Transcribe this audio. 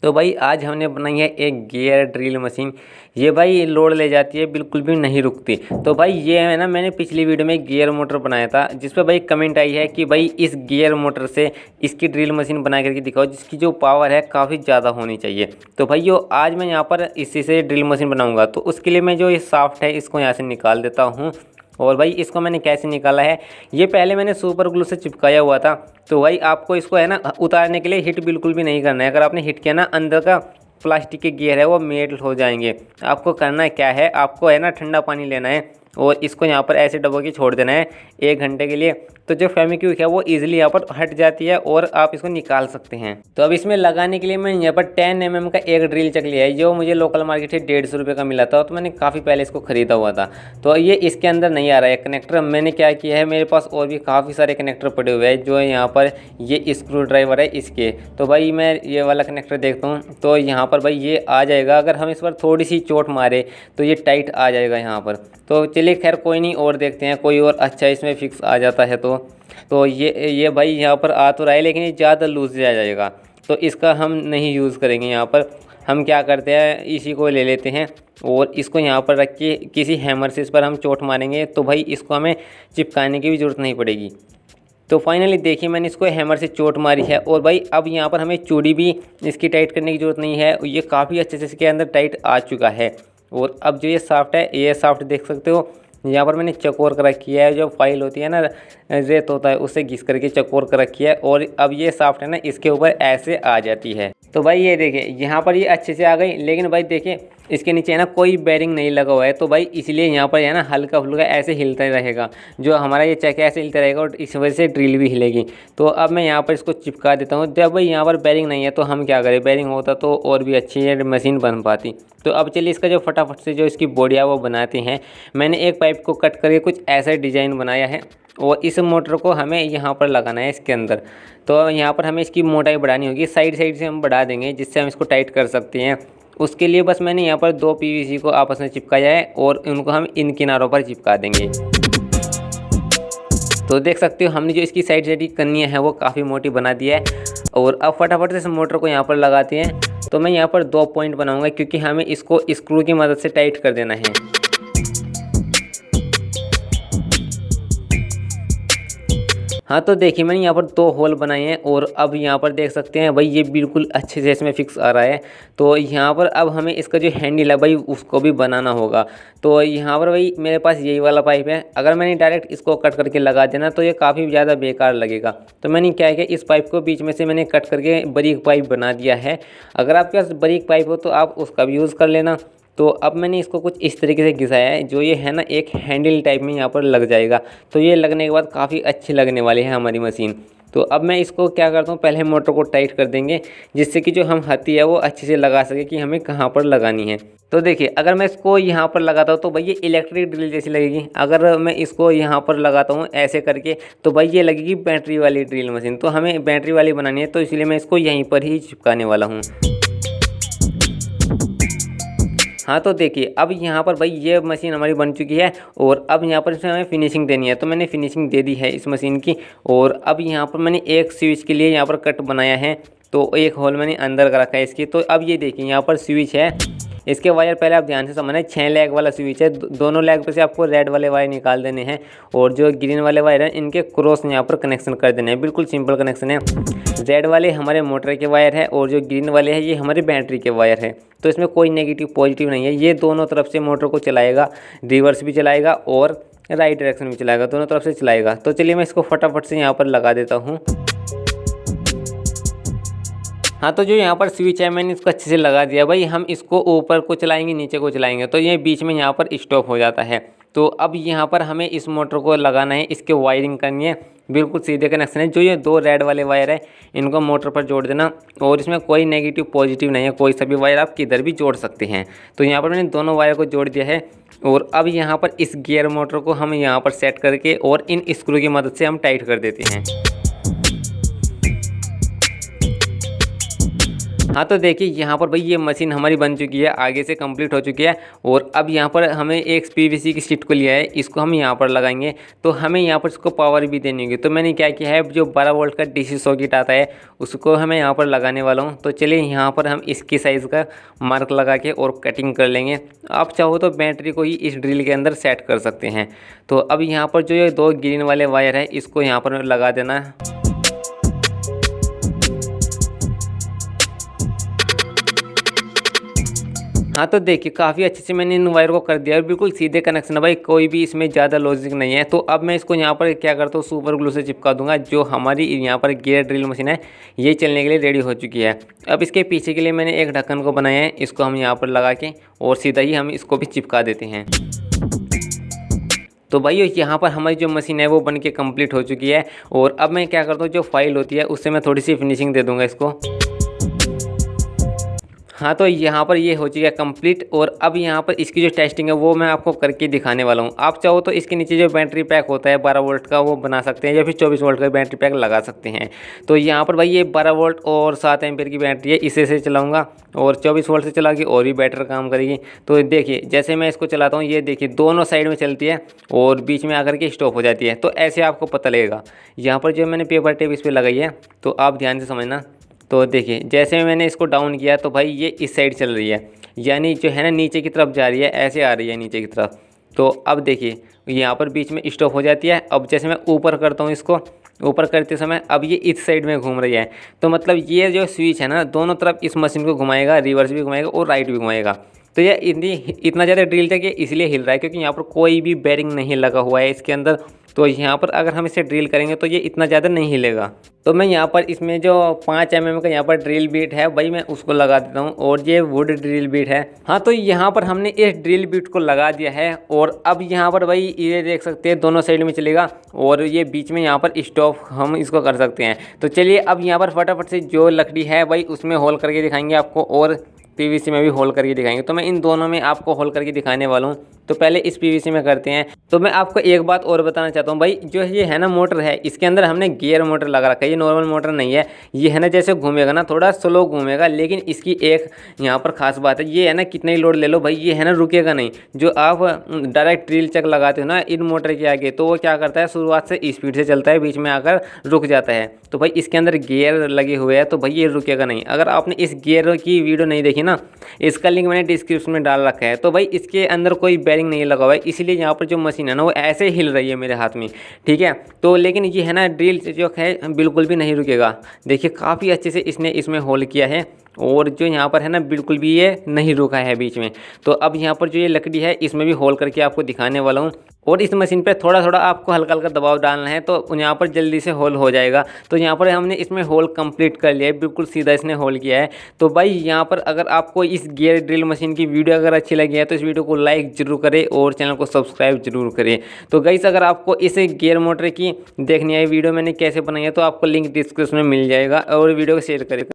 तो भाई आज हमने बनाई है एक गियर ड्रिल मशीन। ये भाई लोड ले जाती है, बिल्कुल भी नहीं रुकती। तो भाई ये है ना, मैंने पिछली वीडियो में गियर मोटर बनाया था जिस पर भाई कमेंट आई है कि भाई इस गियर मोटर से इसकी ड्रिल मशीन बना करके दिखाओ जिसकी जो पावर है काफ़ी ज़्यादा होनी चाहिए। तो भाई यो आज मैं यहाँ पर इसी से ड्रिल मशीन बनाऊँगा। तो उसके लिए मैं जो ये साफ्ट है इसको यहाँ से निकाल देता हूँ। और भाई इसको मैंने कैसे निकाला है, ये पहले मैंने सुपर ग्लू से चिपकाया हुआ था। तो भाई आपको इसको है ना उतारने के लिए हिट बिल्कुल भी नहीं करना है। अगर आपने हिट किया ना, अंदर का प्लास्टिक के गियर है वो मेल्ट हो जाएंगे। आपको करना क्या है, आपको है ना ठंडा पानी लेना है और इसको यहाँ पर ऐसे डबो के छोड़ देना है 1 घंटे के लिए। तो जो फेविक्विक है वो इजीली यहाँ पर हट जाती है और आप इसको निकाल सकते हैं। तो अब इसमें लगाने के लिए मैंने यहाँ पर 10 mm का एक ड्रिल चक लिया है जो मुझे लोकल मार्केट से 150 रुपये का मिला था। तो मैंने काफ़ी पहले इसको ख़रीदा हुआ था। तो ये इसके अंदर नहीं आ रहा है कनेक्टर। मैंने क्या किया है, मेरे पास और भी काफ़ी सारे कनेक्टर पड़े हुए हैं जो यहाँ पर ये स्क्रू ड्राइवर है इसके। तो भाई मैं ये वाला कनेक्टर देखता हूँ, तो यहाँ पर भाई ये आ जाएगा। अगर हम इस पर थोड़ी सी चोट मारे तो ये टाइट आ जाएगा यहाँ पर। तो चलिए खैर कोई नहीं, और देखते हैं कोई और अच्छा इसमें फिक्स आ जाता है। तो ये भाई यहाँ पर आ तो रहा है लेकिन ये ज़्यादा लूज आ जाएगा, तो इसका हम नहीं यूज़ करेंगे। यहाँ पर हम क्या करते हैं, इसी को ले लेते हैं और इसको यहाँ पर रख के किसी हैमर से इस पर हम चोट मारेंगे तो भाई इसको हमें चिपकाने की भी ज़रूरत नहीं पड़ेगी। तो फाइनली देखिए मैंने इसको हैमर से चोट मारी है। और भाई अब यहाँ पर हमें चूड़ी भी इसकी टाइट करने की ज़रूरत नहीं है, ये काफ़ी अच्छे से इसके अंदर टाइट आ चुका है। और अब जो ये साफ्ट है, ये साफ्ट देख सकते हो यहाँ पर मैंने चकोर कर रखी है। जो फाइल होती है ना, रेत होता है, उससे घिस करके चकोर कर रखी है। और अब ये साफ्ट है ना, इसके ऊपर ऐसे आ जाती है। तो भाई ये देखिए यहाँ पर ये अच्छे से आ गई, लेकिन भाई देखिए इसके नीचे है ना कोई बेरिंग नहीं लगा हुआ है। तो भाई इसलिए यहाँ पर है ना हल्का फुल्का ऐसे हिलता रहेगा, जो हमारा ये चक ऐसे हिलता रहेगा और इस वजह से ड्रिल भी हिलेगी। तो अब मैं यहाँ पर इसको चिपका देता हूँ। जब भाई यहाँ पर बेरिंग नहीं है तो हम क्या करें, बेरिंग होता तो और भी अच्छी ये मशीन बन पाती। तो अब चलिए इसका जो फटाफट से जो इसकी बॉडी है वो बनाते हैं। मैंने एक पाइप को कट करके कुछ ऐसा डिज़ाइन बनाया है और इस मोटर को हमें यहाँ पर लगाना है इसके अंदर। तो यहाँ पर हमें इसकी मोटाई बढ़ानी होगी, साइड साइड से हम बढ़ा देंगे जिससे हम इसको टाइट कर सकते हैं। उसके लिए बस मैंने यहाँ पर 2 PVC को आपस में चिपकाया है और उनको हम इन किनारों पर चिपका देंगे। तो देख सकते हो हमने जो इसकी साइड साइड की कन्नियाँ हैं वो काफ़ी मोटी बना दी है। और अब फटाफट से इस मोटर को यहाँ पर लगाते हैं। तो मैं यहाँ पर 2 पॉइंट बनाऊँगा क्योंकि हमें इसको स्क्रू की मदद से टाइट कर देना है। हाँ तो देखिए मैंने यहाँ पर 2 होल बनाए हैं और अब यहाँ पर देख सकते हैं भाई ये बिल्कुल अच्छे से इसमें फिक्स आ रहा है। तो यहाँ पर अब हमें इसका जो हैंडल है भाई उसको भी बनाना होगा। तो यहाँ पर भाई मेरे पास यही वाला पाइप है। अगर मैंने डायरेक्ट इसको कट करके लगा देना तो ये काफ़ी ज़्यादा बेकार लगेगा। तो मैंने क्या किया, इस पाइप को बीच में से मैंने कट करके बारीक पाइप बना दिया है। अगर आपके पास बारीक पाइप हो तो आप उसका भी यूज़ कर लेना। तो अब मैंने इसको कुछ इस तरीके से घिसाया है, जो ये है ना एक हैंडल टाइप में यहाँ पर लग जाएगा। तो ये लगने के बाद काफ़ी अच्छी लगने वाली है हमारी मशीन। तो अब मैं इसको क्या करता हूँ, पहले मोटर को टाइट कर देंगे जिससे कि जो हम हत्ती है वो अच्छे से लगा सके कि हमें कहाँ पर लगानी है। तो देखिए अगर मैं इसको यहाँ पर लगाता हूँ तो भाई ये इलेक्ट्रिक ड्रिल जैसी लगेगी। अगर मैं इसको यहाँ पर लगाता हूँ ऐसे करके तो भाई ये लगेगी बैटरी वाली ड्रिल मशीन। तो हमें बैटरी वाली बनानी है, तो इसलिए मैं इसको यहीं पर ही चिपकाने वाला हूँ। हाँ तो देखिए अब यहाँ पर भाई ये मशीन हमारी बन चुकी है और अब यहाँ पर इसमें हमें फिनिशिंग देनी है। तो मैंने फिनिशिंग दे दी है इस मशीन की। और अब यहाँ पर मैंने एक स्विच के लिए यहाँ पर कट बनाया है, तो एक होल मैंने अंदर का रखा है इसकी। तो अब ये देखिए यहाँ पर स्विच है, इसके वायर पहले आप ध्यान से समझना, 6 लेग वाला स्विच है। दोनों लेग पे से आपको रेड वाले वायर निकाल देने हैं और जो ग्रीन वाले वायर हैं इनके क्रॉस यहाँ पर कनेक्शन कर देने हैं। बिल्कुल सिंपल कनेक्शन है। रेड वाले हमारे मोटर के वायर है और जो ग्रीन वाले हैं ये हमारे बैटरी के वायर है। तो इसमें कोई नेगेटिव पॉजिटिव नहीं है, ये दोनों तरफ से मोटर को चलाएगा, रिवर्स भी चलाएगा और राइट डायरेक्शन भी चलाएगा, दोनों तरफ से चलाएगा। तो चलिए मैं इसको फटाफट से यहाँ पर लगा देता हूँ। हाँ तो जो यहाँ पर स्विच है मैंने इसको अच्छे से लगा दिया। भाई हम इसको ऊपर को चलाएंगे नीचे को चलाएंगे तो ये बीच में यहाँ पर स्टॉप हो जाता है। तो अब यहाँ पर हमें इस मोटर को लगाना है, इसके वायरिंग करनी है। बिल्कुल सीधे कनेक्शन है। जो ये 2 रेड वाले वायर है इनको मोटर पर जोड़ देना और इसमें कोई नेगेटिव पॉजिटिव नहीं है, कोई सा भी वायर आप किधर भी जोड़ सकते हैं। तो यहाँ पर मैंने दोनों वायर को जोड़ दिया है और अब यहाँ पर इस गियर मोटर को हम यहाँ पर सेट करके और इन स्क्रू की मदद से हम टाइट कर देते हैं। हाँ तो देखिए यहाँ पर भाई ये मशीन हमारी बन चुकी है, आगे से कंप्लीट हो चुकी है। और अब यहाँ पर हमें एक पीवीसी की शीट को लिया है, इसको हम यहाँ पर लगाएंगे। तो हमें यहाँ पर इसको पावर भी देनी होगी। तो मैंने क्या किया है, जो 12 वोल्ट का डीसी सॉकेट आता है उसको हमें यहाँ पर लगाने वाला हूँ। तो चलिए यहाँ पर हम इसकी साइज़ का मार्क लगा के और कटिंग कर लेंगे। आप चाहो तो बैटरी को ही इस ड्रिल के अंदर सेट कर सकते हैं। तो अब यहाँ पर जो ये 2 ग्रीन वाले वायर है इसको यहाँ पर लगा देना है। हाँ तो देखिए काफ़ी अच्छे से मैंने इन वायर को कर दिया है, बिल्कुल सीधे कनेक्शन है भाई, कोई भी इसमें ज़्यादा लॉजिक नहीं है। तो अब मैं इसको यहाँ पर क्या करता हूँ, सुपर ग्लू से चिपका दूंगा। जो हमारी यहाँ पर गियर ड्रिल मशीन है ये चलने के लिए रेडी हो चुकी है। अब इसके पीछे के लिए मैंने एक ढक्कन को बनाया है, इसको हम यहाँ पर लगा के और सीधा ही हम इसको भी चिपका देते हैं। तो भाई यहाँ पर हमारी जो मशीन है वो बन के कम्प्लीट हो चुकी है। और अब मैं क्या करता हूँ, जो फाइल होती है उससे मैं थोड़ी सी फिनिशिंग दे दूँगा इसको। हाँ तो यहाँ पर ये हो चुका है कंप्लीट। और अब यहाँ पर इसकी जो टेस्टिंग है वो मैं आपको करके दिखाने वाला हूँ। आप चाहो तो इसके नीचे जो बैटरी पैक होता है 12 वोल्ट का वो बना सकते हैं, या फिर 24 वोल्ट का बैटरी पैक लगा सकते हैं। तो यहाँ पर भाई ये 12 वोल्ट और 7 एम्पीयर की बैटरी है, इसे से चलाऊँगा और 24 वोल्ट से चला के और भी बेटर काम करेगी। तो देखिए जैसे मैं इसको चलाता हूँ, ये देखिए दोनों साइड में चलती है और बीच में आकर के स्टॉप हो जाती है। तो ऐसे आपको पता लगेगा। यहाँ पर जो मैंने पेपर टेप इस पर लगाई है, तो आप ध्यान से समझना। तो देखिए जैसे मैंने इसको डाउन किया तो भाई ये इस साइड चल रही है, यानी जो है ना नीचे की तरफ जा रही है, ऐसे आ रही है नीचे की तरफ। तो अब देखिए यहाँ पर बीच में स्टॉप हो जाती है। अब जैसे मैं ऊपर करता हूँ इसको, ऊपर करते समय अब ये इस साइड में घूम रही है। तो मतलब ये जो स्विच है ना दोनों तरफ इस मशीन को घुमाएगा, रिवर्स भी घुमाएगा और राइट भी घुमाएगा। तो ये इतना ज़्यादा ड्रिल है कि इसलिए हिल रहा है क्योंकि यहाँ पर कोई भी बेरिंग नहीं लगा हुआ है इसके अंदर। तो यहाँ पर अगर हम इसे ड्रिल करेंगे तो ये इतना ज़्यादा नहीं हिलेगा। तो मैं यहाँ पर इसमें जो 5 mm का यहाँ पर ड्रिल बीट है भाई मैं उसको लगा देता हूँ, और ये वुड ड्रिल बीट है। हाँ तो यहाँ पर हमने इस ड्रिल बीट को लगा दिया है। और अब यहाँ पर भाई ये देख सकते हैं दोनों साइड में चलेगा और ये बीच में यहाँ पर स्टॉप हम इसको कर सकते हैं। तो चलिए अब यहाँ पर फटाफट से जो लकड़ी है भाई उसमें होल करके दिखाएंगे आपको, और पीवीसी में भी होल करके दिखाएंगे। तो मैं इन दोनों में आपको होल करके दिखाने वाला हूँ। तो पहले इस पीवीसी में करते हैं। तो मैं आपको एक बात और बताना चाहता हूँ भाई, जो ये है ना मोटर है इसके अंदर हमने गियर मोटर लगा रखा है, ये नॉर्मल मोटर नहीं है। ये है ना जैसे घूमेगा ना थोड़ा स्लो घूमेगा, लेकिन इसकी एक यहाँ पर खास बात है, ये है ना कितना ही लोड ले लो भाई ये है ना रुकेगा नहीं। जो आप डायरेक्ट ड्रिल चक लगाते हो ना इन मोटर के आगे, तो वो क्या करता है शुरुआत से स्पीड से चलता है, बीच में आकर रुक जाता है। तो भाई इसके अंदर गियर लगे हुए हैं तो भाई ये रुकेगा नहीं। अगर आपने इस गियर की वीडियो नहीं देखी ना, इसका लिंक मैंने डिस्क्रिप्शन में डाल रखा है। तो भाई इसके अंदर कोई बैरिंग नहीं लगा हुआ है, इसीलिए यहाँ पर जो मशीन है ना वो ऐसे हिल रही है मेरे हाथ में, ठीक है। तो लेकिन ये है ना ड्रिल जो है बिल्कुल भी नहीं रुकेगा। देखिए काफ़ी अच्छे से इसने इसमें होल किया है, और जो यहाँ पर है ना बिल्कुल भी ये नहीं रुका है बीच में। तो अब यहाँ पर जो ये लकड़ी है इसमें भी होल करके आपको दिखाने वाला हूँ। और इस मशीन पे थोड़ा थोड़ा आपको हल्का हल्का दबाव डालना है, तो यहाँ पर जल्दी से होल हो जाएगा। तो यहाँ पर हमने इसमें होल कंप्लीट कर लिया है, बिल्कुल सीधा इसने होल किया है। तो भाई यहाँ पर अगर आपको इस गियर ड्रिल मशीन की वीडियो अगर अच्छी लगी है तो इस वीडियो को लाइक जरूर करें और चैनल को सब्सक्राइब जरूर करें। तो गाइस अगर आपको इस गियर मोटर की देखनी है वीडियो मैंने कैसे बनाई है, तो आपको लिंक डिस्क्रिप्शन में मिल जाएगा, और वीडियो को शेयर करें।